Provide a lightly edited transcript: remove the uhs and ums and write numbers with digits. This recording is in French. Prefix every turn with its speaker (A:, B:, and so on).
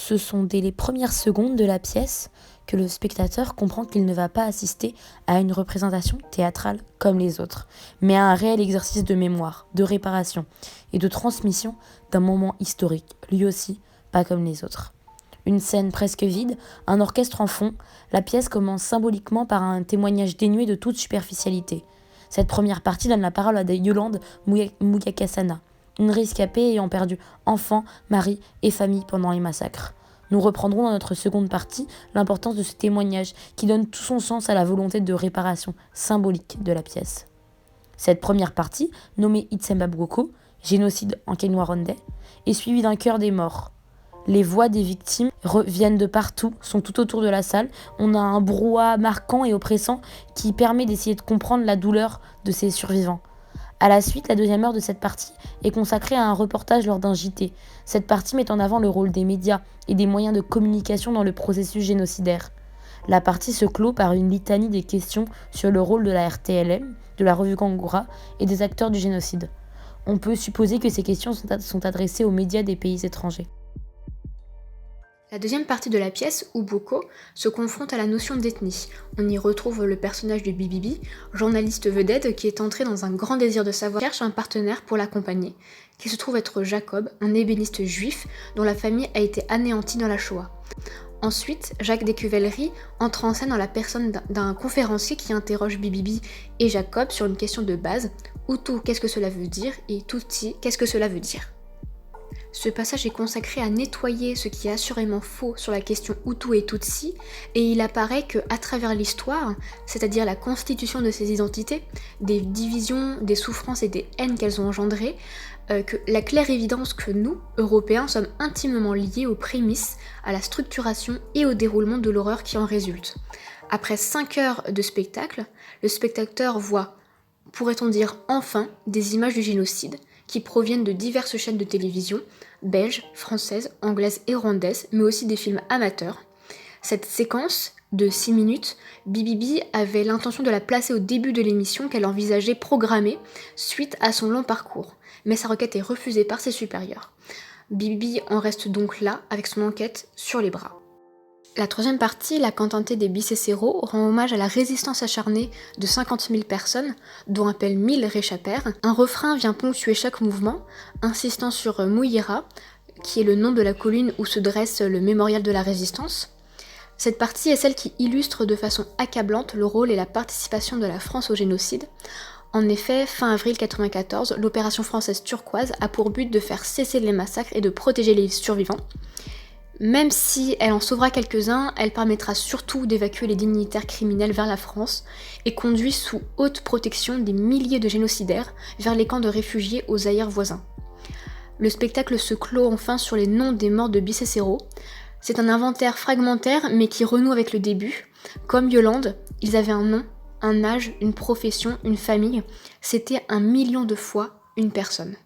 A: Ce sont dès les premières secondes de la pièce que le spectateur comprend qu'il ne va pas assister à une représentation théâtrale comme les autres, mais à un réel exercice de mémoire, de réparation et de transmission d'un moment historique, lui aussi, pas comme les autres. Une scène presque vide, un orchestre en fond, la pièce commence symboliquement par un témoignage dénué de toute superficialité. Cette première partie donne la parole à Yolande Muyakasana, une rescapée ayant perdu enfants, mari et famille pendant les massacres. Nous reprendrons dans notre seconde partie l'importance de ce témoignage qui donne tout son sens à la volonté de réparation symbolique de la pièce. Cette première partie, nommée Itsemba Bwoko, génocide en Kenya-Rwandais, est suivie d'un chœur des morts. Les voix des victimes reviennent de partout, sont tout autour de la salle. On a un brouhaha marquant et oppressant qui permet d'essayer de comprendre la douleur de ces survivants. À la suite, la deuxième heure de cette partie est consacrée à un reportage lors d'un JT. Cette partie met en avant le rôle des médias et des moyens de communication dans le processus génocidaire. La partie se clôt par une litanie des questions sur le rôle de la RTLM, de la revue Kangura et des acteurs du génocide. On peut supposer que ces questions sont adressées aux médias des pays étrangers.
B: La deuxième partie de la pièce, Uboko, se confronte à la notion d'ethnie. On y retrouve le personnage de Bibibi, journaliste vedette qui est entré dans un grand désir de savoir, cherche un partenaire pour l'accompagner, qui se trouve être Jacob, un ébéniste juif dont la famille a été anéantie dans la Shoah. Ensuite, Jacques Descuvelleries entre en scène dans la personne d'un conférencier qui interroge Bibibi et Jacob sur une question de base, Hutu, qu'est-ce que cela veut dire, et Tutsi, qu'est-ce que cela veut dire. Ce passage est consacré à nettoyer ce qui est assurément faux sur la question Hutu et Tutsi, et il apparaît qu'à travers l'histoire, c'est-à-dire la constitution de ces identités, des divisions, des souffrances et des haines qu'elles ont engendrées, que la claire évidence que nous, Européens, sommes intimement liés aux prémices, à la structuration et au déroulement de l'horreur qui en résulte. Après 5 heures de spectacle, le spectateur voit, pourrait-on dire enfin, des images du génocide, qui proviennent de diverses chaînes de télévision, belges, françaises, anglaises et rwandaises, mais aussi des films amateurs. Cette séquence de 6 minutes, Bibibi avait l'intention de la placer au début de l'émission qu'elle envisageait programmer suite à son long parcours, mais sa requête est refusée par ses supérieurs. Bibibi en reste donc là avec son enquête sur les bras. La troisième partie, la cantante des Bicécéros, rend hommage à la résistance acharnée de 50 000 personnes, dont à peine 1000 réchappèrent. Un refrain vient ponctuer chaque mouvement, insistant sur Mouillera, qui est le nom de la colline où se dresse le mémorial de la résistance. Cette partie est celle qui illustre de façon accablante le rôle et la participation de la France au génocide. En effet, fin avril 1994, l'opération française turquoise a pour but de faire cesser les massacres et de protéger les survivants. Même si elle en sauvera quelques-uns, elle permettra surtout d'évacuer les dignitaires criminels vers la France et conduit sous haute protection des milliers de génocidaires vers les camps de réfugiés aux Zaïre voisins. Le spectacle se clôt enfin sur les noms des morts de Bicécéros. C'est un inventaire fragmentaire mais qui renoue avec le début. Comme Yolande, ils avaient un nom, un âge, une profession, une famille. C'était 1 million de fois une personne.